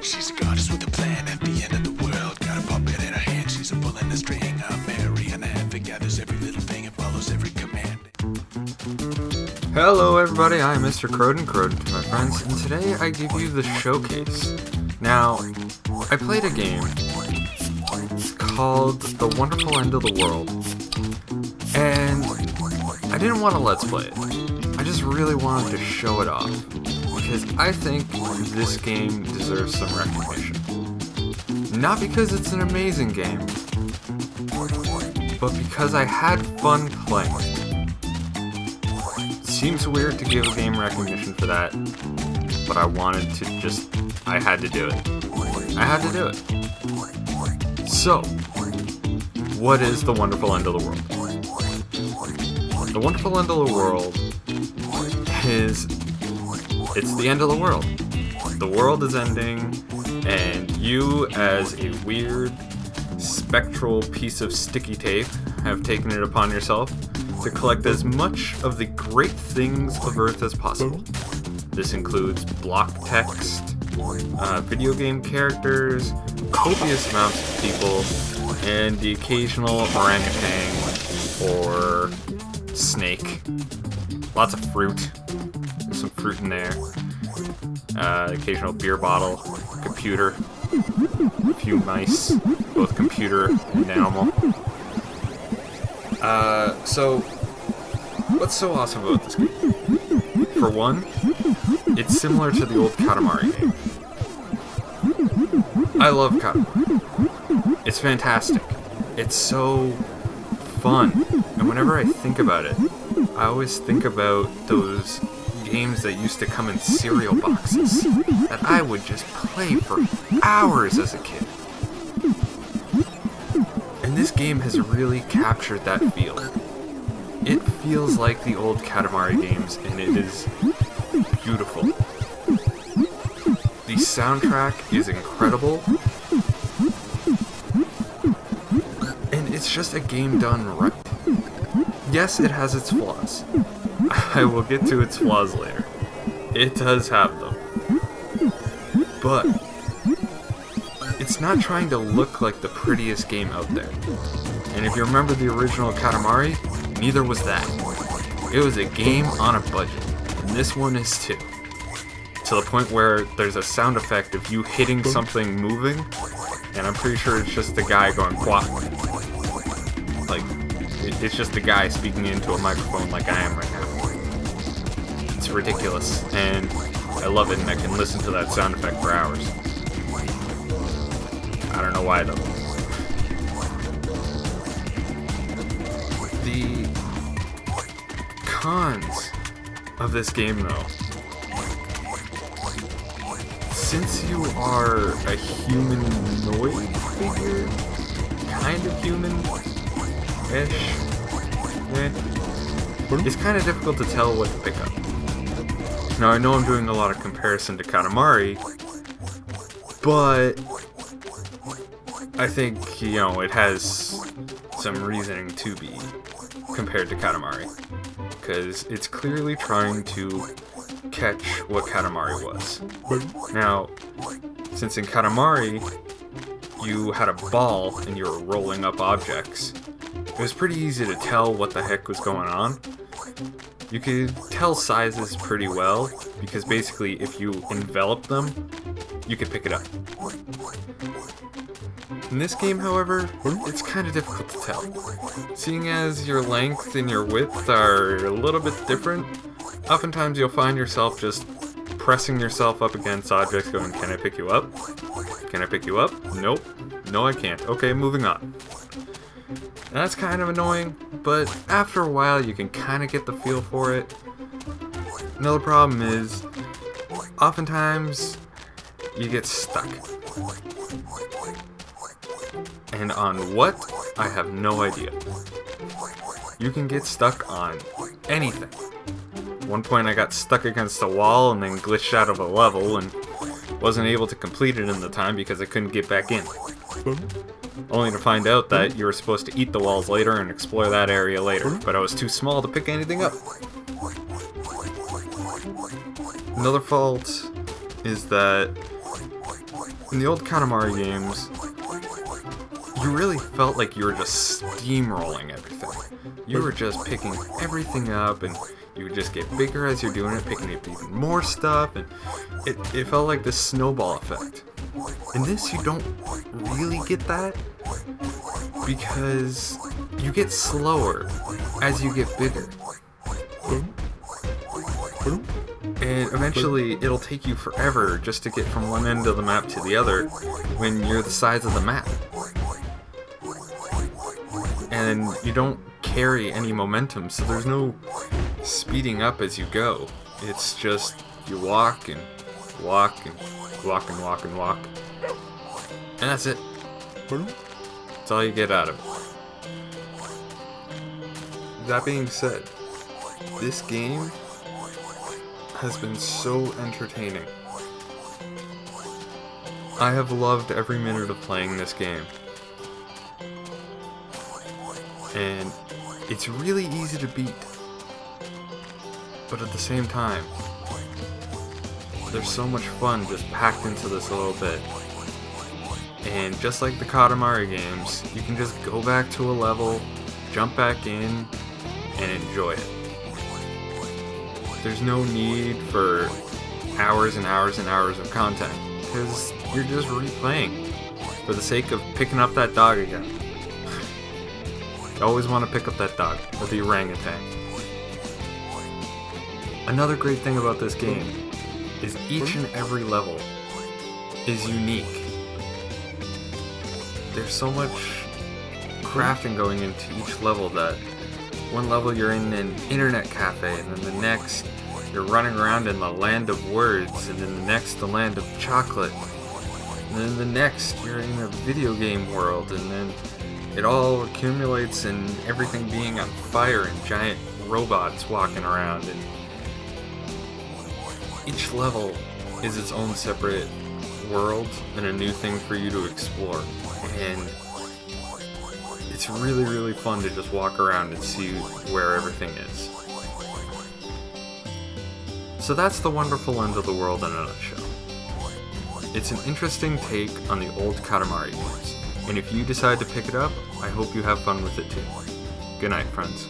She's a goddess with a plan at the end of the world. Got a puppet in her hand, she's a pulling the string. A marionette that gathers every little thing and follows every command. Hello everybody, I'm Mr. Kroden to my friends, and today I give you the showcase. Now, I played a game called The Wonderful End of the World, and I didn't want to let's play it. I just really wanted to show it off, because I think this game deserves some recognition. Not because it's an amazing game, but because I had fun playing it. Seems weird to give a game recognition for that, but I had to do it. I had to do it. So, what is The Wonderful End of the World? The Wonderful End of the World it's the end of the world. The world is ending, and you, as a weird, spectral piece of sticky tape, have taken it upon yourself to collect as much of the great things of Earth as possible. This includes block text, video game characters, copious amounts of people, and the occasional orangutan or snake. Lots of fruit. There's some fruit in there. Occasional beer bottle, computer, a few mice, both computer and animal. So, what's so awesome about this game? For one, it's similar to the old Katamari game. I love Katamari. It's fantastic. It's so fun. And whenever I think about it, I always think about those games that used to come in cereal boxes that I would just play for hours as a kid. And this game has really captured that feel. It feels like the old Katamari games, and it is beautiful. The soundtrack is incredible, and it's just a game done right. Yes, it has its flaws. I will get to its flaws later. It does have them. But it's not trying to look like the prettiest game out there. And if you remember the original Katamari, neither was that. It was a game on a budget. And this one is too. To the point where there's a sound effect of you hitting something moving, and I'm pretty sure it's just the guy going quack. Like, it's just the guy speaking into a microphone like I am right now. It's ridiculous, and I love it, and I can listen to that sound effect for hours. I don't know why though. The cons of this game though, since you are a humanoid figure, kind of human-ish, it's kind of difficult to tell what to pick up. Now I know I'm doing a lot of comparison to Katamari, but I think, it has some reasoning to be compared to Katamari, because it's clearly trying to catch what Katamari was. Now, since in Katamari, you had a ball and you were rolling up objects, it was pretty easy to tell what the heck was going on. You could tell sizes pretty well, because basically if you envelop them, you could pick it up. In this game, however, it's kind of difficult to tell. Seeing as your length and your width are a little bit different, oftentimes you'll find yourself just pressing yourself up against objects going, can I pick you up? Can I pick you up? Nope. No, I can't. Okay, moving on. And that's kind of annoying, but after a while you can kind of get the feel for it. Another problem is, oftentimes you get stuck. And on what? I have no idea. You can get stuck on anything. At one point I got stuck against a wall and then glitched out of a level and wasn't able to complete it in the time because I couldn't get back in. Only to find out that you were supposed to eat the walls later and explore that area later, but I was too small to pick anything up. Another fault is that In the old Katamari games, you really felt like you were just steamrolling everything. You were just picking everything up, and you would just get bigger as you're doing it, picking up even more stuff, and it felt like this snowball effect. In this, you don't really get that, because you get slower as you get bigger. And eventually, it'll take you forever just to get from one end of the map to the other when you're the size of the map. And you don't carry any momentum, so there's no speeding up as you go. It's just you walk and walk and walk and walk and walk. And that's it. That's all you get out of it. That being said, this game has been so entertaining. I have loved every minute of playing this game. And it's really easy to beat. But at the same time, there's so much fun just packed into this little bit. And just like the Katamari games, you can just go back to a level, jump back in, and enjoy it. There's no need for hours and hours and hours of content, because you're just replaying for the sake of picking up that dog again. You always want to pick up that dog, or the orangutan. Another great thing about this game is each and every level is unique. There's so much crafting going into each level that one level you're in an internet cafe, and then the next you're running around in the land of words, and then the next the land of chocolate, and then the next you're in a video game world, and then it all accumulates in everything being on fire and giant robots walking around, and each level is its own separate world and a new thing for you to explore. And it's really, really fun to just walk around and see where everything is. So that's the wonderful end of the world in a nutshell. It's an interesting take on the old Katamari games, and if you decide to pick it up, I hope you have fun with it too. Good night, friends.